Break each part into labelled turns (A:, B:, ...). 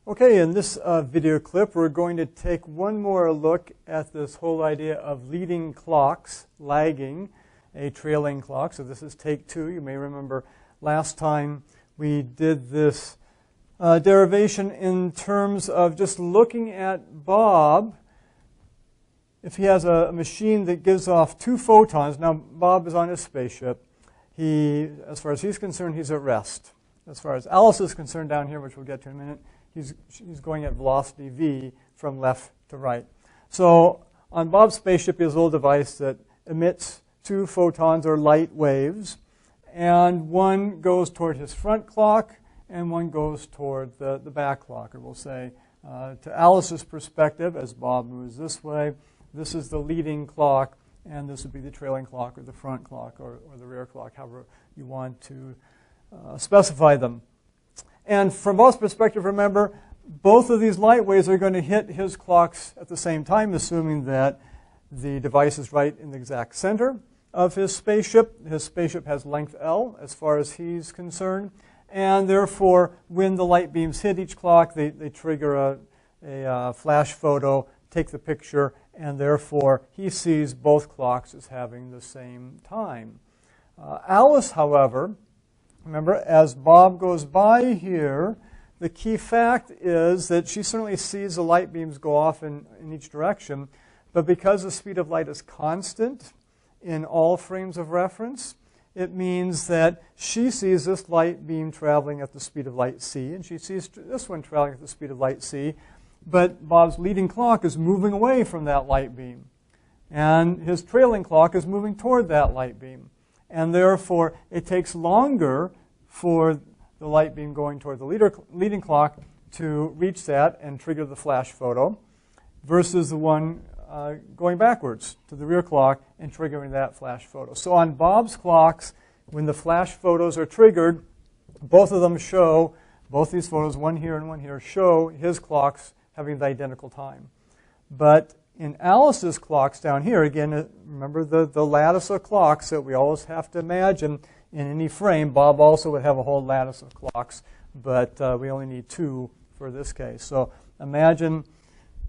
A: Okay, in this video clip, we're going to take one more look at this whole idea of leading clocks, lagging a trailing clock. So this is take two. You may remember last time we did this derivation in terms of just looking at Bob. If he has a machine that gives off 2 photons, now Bob is on his spaceship. As far as he's concerned, he's at rest. As far as Alice is concerned down here, which we'll get to in a minute, he's going at velocity v from left to right. So on Bob's spaceship, he has a little device that emits 2 photons or light waves, and one goes toward his front clock and one goes toward the back clock. Or we'll say, to Alice's perspective, as Bob moves this way, this is the leading clock, and this would be the trailing clock or the front clock or the rear clock, however you want to specify them. And from Bob's perspective, remember, both of these light waves are going to hit his clocks at the same time, assuming that the device is right in the exact center of his spaceship. His spaceship has length L as far as he's concerned. And therefore, when the light beams hit each clock, they trigger a flash photo, take the picture, and therefore he sees both clocks as having the same time. Alice, however, remember, as Bob goes by here, the key fact is that she certainly sees the light beams go off in each direction, but because the speed of light is constant in all frames of reference, it means that she sees this light beam traveling at the speed of light c, and she sees this one traveling at the speed of light c, but Bob's leading clock is moving away from that light beam, and his trailing clock is moving toward that light beam. And therefore, it takes longer for the light beam going toward the leading clock to reach that and trigger the flash photo versus the one going backwards to the rear clock and triggering that flash photo. So on Bob's clocks, when the flash photos are triggered, both of them show, both these photos, one here and one here, show his clocks having the identical time. But in Alice's clocks down here, again, remember the lattice of clocks that we always have to imagine in any frame. Bob also would have a whole lattice of clocks, but we only need 2 for this case. So imagine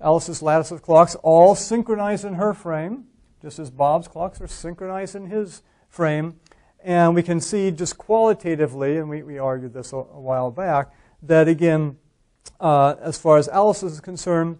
A: Alice's lattice of clocks all synchronized in her frame, just as Bob's clocks are synchronized in his frame. And we can see just qualitatively, and we argued this a while back, that again, as far as Alice is concerned,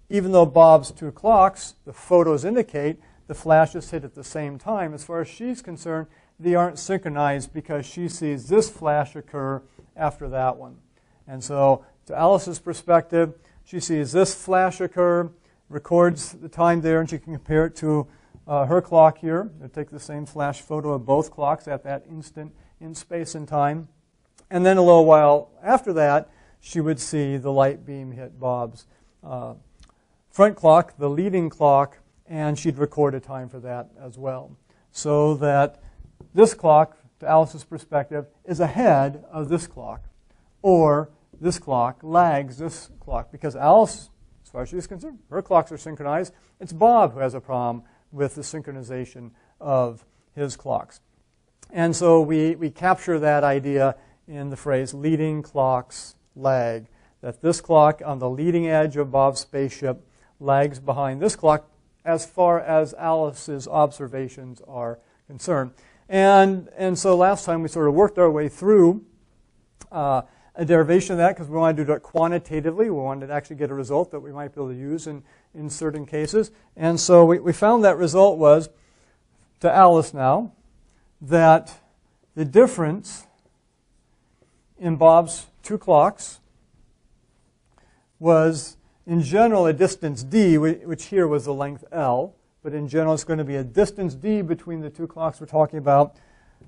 A: even though Bob's 2 clocks, the photos indicate the flashes hit at the same time, as far as she's concerned, they aren't synchronized because she sees this flash occur after that one. And so to Alice's perspective, she sees this flash occur, records the time there, and she can compare it to her clock here. They'll take the same flash photo of both clocks at that instant in space and time. And then a little while after that, she would see the light beam hit Bob's front clock, the leading clock, and she'd record a time for that as well. So that this clock, to Alice's perspective, is ahead of this clock, or this clock lags this clock, because Alice, as far as she's concerned, her clocks are synchronized. It's Bob who has a problem with the synchronization of his clocks. And so we capture that idea in the phrase leading clocks lag, that this clock on the leading edge of Bob's spaceship lags behind this clock as far as Alice's observations are concerned. And so last time we sort of worked our way through a derivation of that because we wanted to do it quantitatively. We wanted to actually get a result that we might be able to use in certain cases. And so we found that result was, to Alice now, that the difference in Bob's 2 clocks was, in general, a distance d, which here was the length L. But in general, it's going to be a distance d between the 2 clocks. We're talking about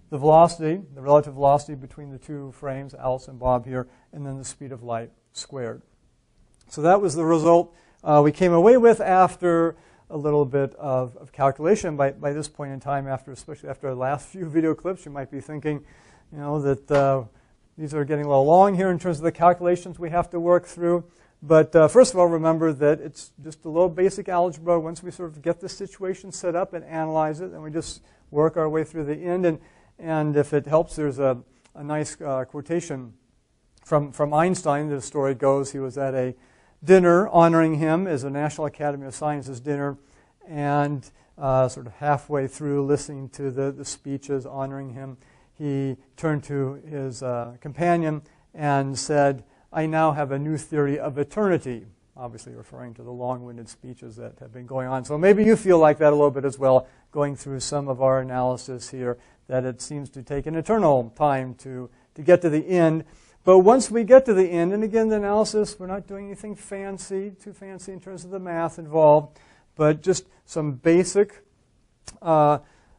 A: the velocity, the relative velocity between the 2 frames, Alice and Bob here, and then the speed of light squared. So that was the result we came away with after a little bit of calculation. By this point in time, especially after our last few video clips, you might be thinking, that these are getting a little long here in terms of the calculations we have to work through. But first of all, remember that it's just a little basic algebra. Once we sort of get the situation set up and analyze it, then we just work our way through the end. And if it helps, there's a nice quotation from Einstein, the story goes, he was at a dinner honoring him as a National Academy of Sciences dinner, and sort of halfway through listening to the speeches honoring him, he turned to his companion and said, "I now have a new theory of eternity," obviously referring to the long-winded speeches that have been going on. So maybe you feel like that a little bit as well, going through some of our analysis here, that it seems to take an eternal time to get to the end. But once we get to the end, and again, the analysis, we're not doing anything too fancy in terms of the math involved, but just some basic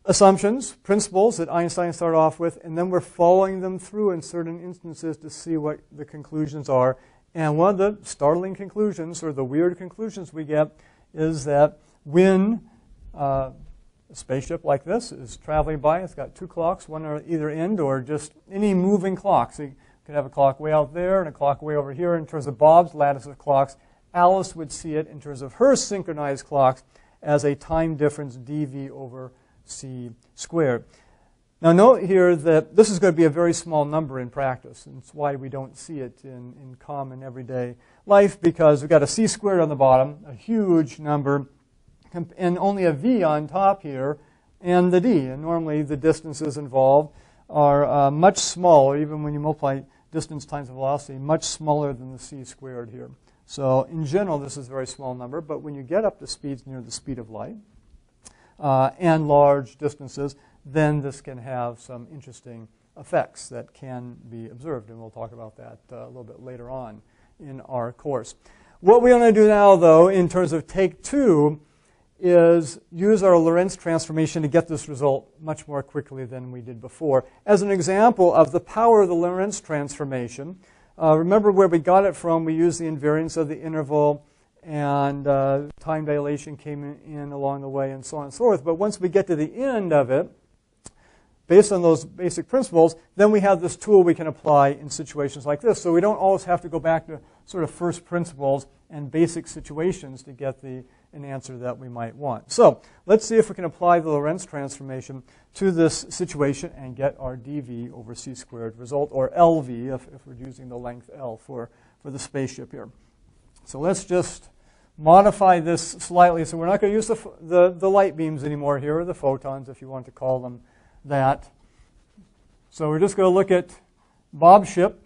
A: assumptions, principles that Einstein started off with, and then we're following them through in certain instances to see what the conclusions are. And one of the startling conclusions, or the weird conclusions we get, is that when a spaceship like this is traveling by, it's got two clocks, one on either end, or just any moving clock. So you could have a clock way out there and a clock way over here. In terms of Bob's lattice of clocks, Alice would see it in terms of her synchronized clocks as a time difference dv over c squared. Now note here that this is going to be a very small number in practice, and it's why we don't see it in common everyday life, because we've got a c squared on the bottom, a huge number, and only a v on top here, and the d. And normally the distances involved are much smaller, even when you multiply distance times velocity, much smaller than the c squared here. So in general, this is a very small number, but when you get up to speeds near the speed of light and large distances, then this can have some interesting effects that can be observed, and we'll talk about that a little bit later on in our course. What we want to do now, though, in terms of take two, is use our Lorentz transformation to get this result much more quickly than we did before. As an example of the power of the Lorentz transformation, remember where we got it from. We used the invariance of the interval, and time dilation came in along the way, and so on and so forth. But once we get to the end of it, based on those basic principles, then we have this tool we can apply in situations like this. So we don't always have to go back to sort of first principles and basic situations to get an answer that we might want. So let's see if we can apply the Lorentz transformation to this situation and get our dv over c squared result, or lv if we're using the length L for the spaceship here. So let's just modify this slightly. So we're not going to use the light beams anymore here, or the photons if you want to call them that. So we're just going to look at Bob's ship,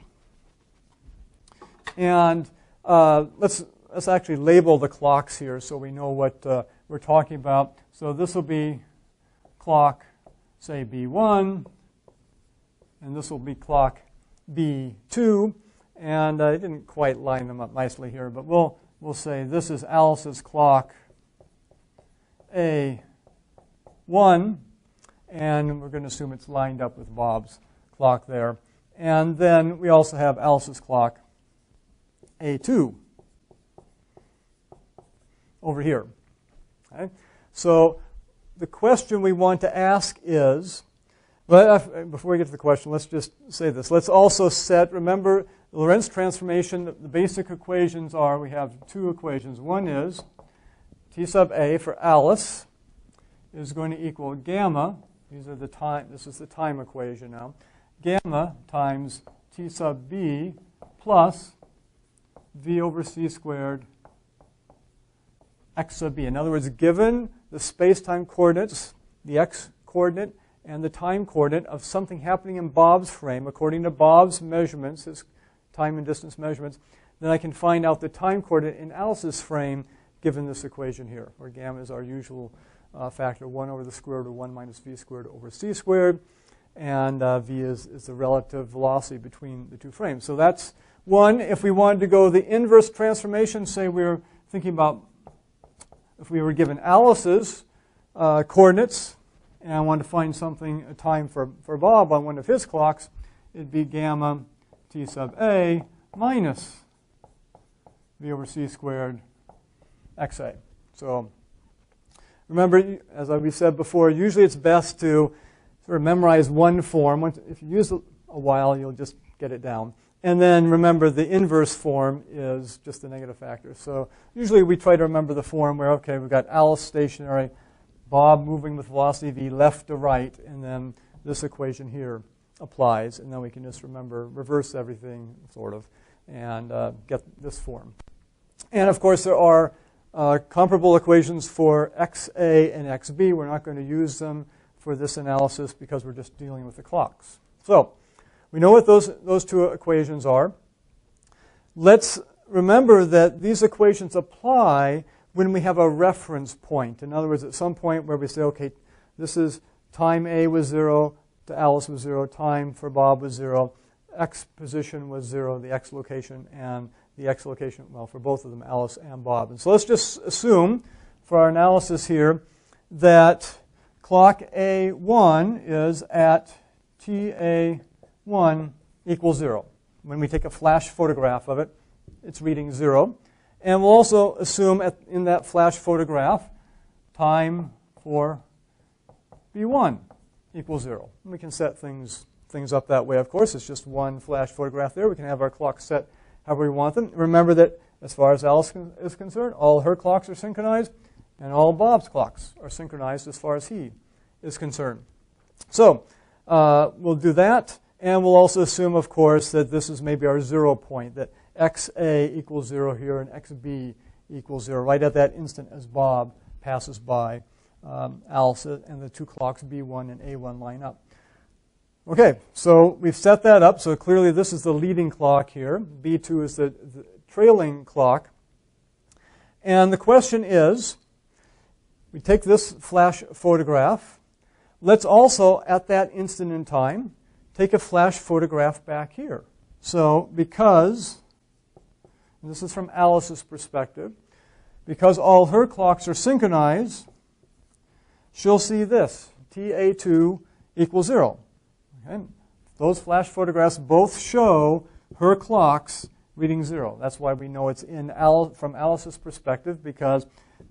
A: and let's actually label the clocks here so we know what we're talking about. So this will be clock, say, B1, and this will be clock B2, and I didn't quite line them up nicely here, but we'll say this is Alice's clock A1, and we're going to assume it's lined up with Bob's clock there. And then we also have Alice's clock A2 over here. Okay? So the question we want to ask is, before we get to the question, let's just say this. Let's also set, remember, the Lorentz transformation, the basic equations are, we have two equations. One is T sub A for Alice is going to equal gamma. These are the time, this is the time equation now. Gamma times T sub B plus V over C squared x sub B. In other words, given the space-time coordinates, the x coordinate and the time coordinate of something happening in Bob's frame, according to Bob's measurements, his time and distance measurements, then I can find out the time coordinate in Alice's frame given this equation here, where gamma is our usual factor, 1 over the square root of 1 minus v squared over c squared, and v is the relative velocity between the two frames. So that's one. If we wanted to go the inverse transformation, say we were thinking about if we were given Alice's coordinates, and I wanted to find something, a time for Bob on one of his clocks, it'd be gamma T sub A minus v over c squared xa. So remember, as we said before, usually it's best to sort of memorize one form. If you use it a while, you'll just get it down. And then remember, the inverse form is just the negative factor. So usually we try to remember the form where, okay, we've got Alice stationary, Bob moving with velocity v left to right, and then this equation here applies, and then we can just reverse everything, sort of, and get this form. And of course, there are comparable equations for XA and XB. We're not going to use them for this analysis because we're just dealing with the clocks. So we know what those two equations are. Let's remember that these equations apply when we have a reference point. In other words, at some point where we say, okay, this is time A was 0, to Alice was 0, time for Bob was 0, X position was 0, the X location, and the X location, well, for both of them, Alice and Bob. And so let's just assume for our analysis here that clock A1 is at TA1 equals 0. When we take a flash photograph of it, it's reading 0. And we'll also assume in that flash photograph, time for B1 equals 0. And we can set things up that way, of course. It's just one flash photograph there. We can have our clocks set however we want them. Remember that as far as Alice is concerned, all her clocks are synchronized, and all Bob's clocks are synchronized as far as he is concerned. So we'll do that, and we'll also assume, of course, that this is maybe our 0 point, that XA equals 0 here and XB equals 0, right at that instant as Bob passes by Alice, and the two clocks B1 and A1 line up. Okay, so we've set that up. So clearly this is the leading clock here. B2 is the trailing clock. And the question is, we take this flash photograph. Let's also, at that instant in time, take a flash photograph back here. So because, and this is from Alice's perspective, because all her clocks are synchronized, she'll see this, TA2 equals 0. Okay? Those flash photographs both show her clocks reading 0. That's why we know it's from Alice's perspective, because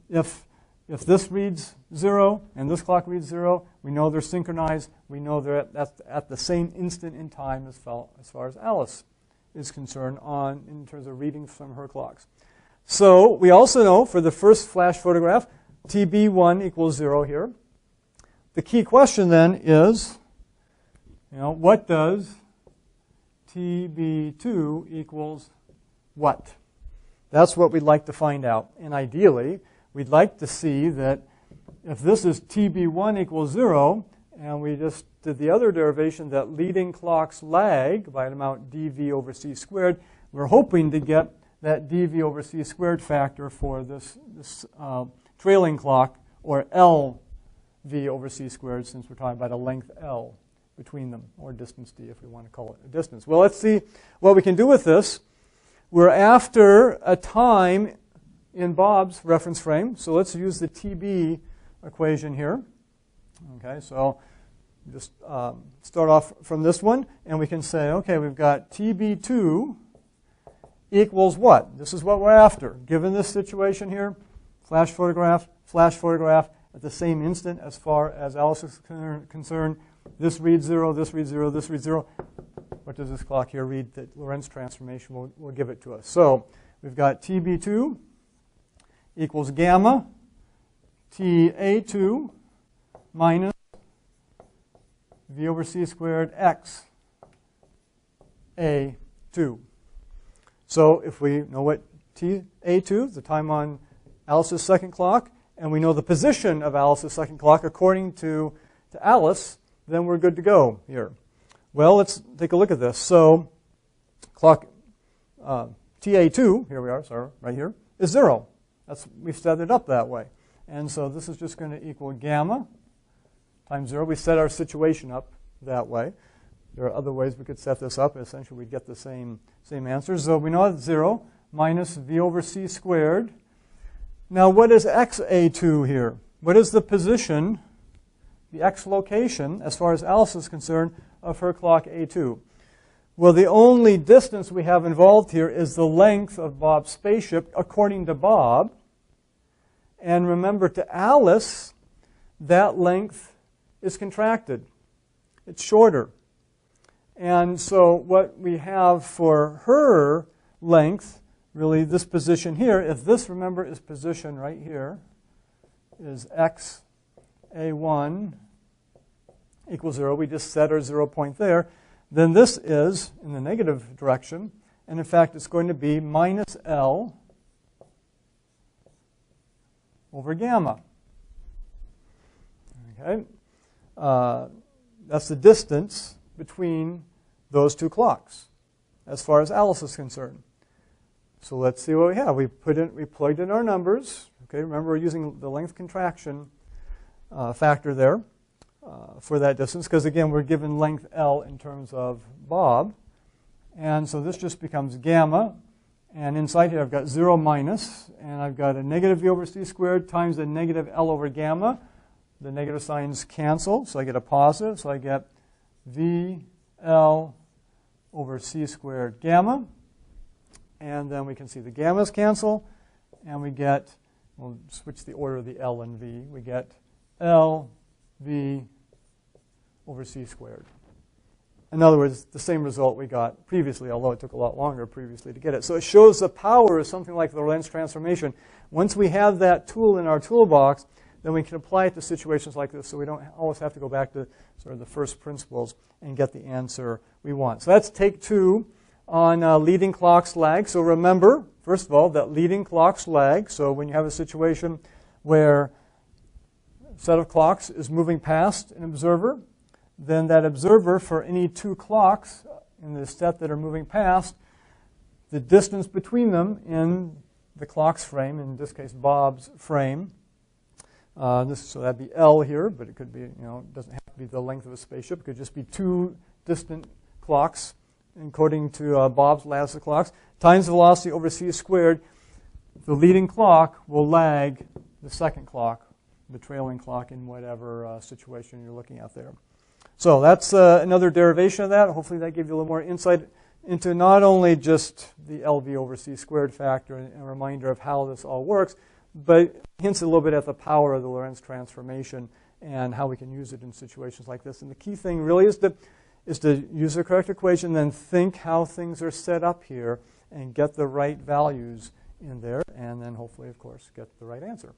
A: if this reads 0 and this clock reads 0, we know they're synchronized. We know they're at the same instant in time as far as Alice is concerned in terms of readings from her clocks. So we also know for the first flash photograph, TB1 equals 0 here. The key question then is, what does TB2 equals what? That's what we'd like to find out. And ideally, we'd like to see that if this is TB1 equals 0, and we just did the other derivation that leading clocks lag by an amount dV over c squared, we're hoping to get that dV over c squared factor for this trailing clock, or LV over c squared, since we're talking about a length L between them, or distance d if we want to call it a distance. Well, let's see what we can do with this. We're after a time in Bob's reference frame, so let's use the TB equation here. Okay, so just start off from this one, and we can say, okay, we've got TB2 equals what? This is what we're after. Given this situation here, flash photograph, at the same instant as far as Alice is concerned, this reads 0, this reads 0, this reads 0. What does this clock here read? The Lorentz transformation will give it to us. So we've got TB2 equals gamma TA2 minus V over c squared x A2. So if we know what TA2, the time on Alice's second clock, and we know the position of Alice's second clock according to Alice, then we're good to go here. Well, let's take a look at this. So clock TA2, here we are, sorry, right here, is 0. We've set it up that way. And so this is just going to equal gamma times 0. We set our situation up that way. There are other ways we could set this up. Essentially, we'd get the same answer. So we know it's 0 minus V over c squared. Now, what is XA2 here? What is the position, the X location, as far as Alice is concerned, of her clock A2? Well, the only distance we have involved here is the length of Bob's spaceship, according to Bob. And remember, to Alice, that length is contracted. It's shorter. And so what we have for her length, really this position here, if this, remember, is position right here, is XA1, equals 0. We just set our 0 point there. Then this is in the negative direction. And in fact, it's going to be minus L over gamma. Okay? That's the distance between those two clocks as far as Alice is concerned. So let's see what we have. We plugged in our numbers. Okay, remember we're using the length contraction factor there for that distance because, again, we're given length L in terms of Bob. And so this just becomes gamma. And inside here I've got 0 minus, and I've got a negative v over c squared times the negative L over gamma. The negative signs cancel, so I get a positive. So I get v L over c squared gamma. And then we can see the gammas cancel. And we get, we'll switch the order of the L and v. We get L v over c squared. In other words, the same result we got previously, although it took a lot longer previously to get it. So it shows the power of something like the Lorentz transformation. Once we have that tool in our toolbox, then we can apply it to situations like this, so we don't always have to go back to sort of the first principles and get the answer we want. So that's take 2 on leading clocks lag. So remember, first of all, that leading clocks lag. So when you have a situation where a set of clocks is moving past an observer, then that observer, for any 2 clocks in the set that are moving past, the distance between them in the clock's frame, in this case Bob's frame, so that'd be L here, but it could be, it doesn't have to be the length of a spaceship. It could just be 2 distant clocks according to Bob's lattice of clocks, times the velocity over c squared. The leading clock will lag the second clock, the trailing clock, in whatever situation you're looking at there. So that's another derivation of that. Hopefully that gave you a little more insight into not only just the LV over c squared factor and a reminder of how this all works, but hints a little bit at the power of the Lorentz transformation and how we can use it in situations like this. And the key thing really is to use the correct equation, then think how things are set up here and get the right values in there, and then hopefully, of course, get the right answer.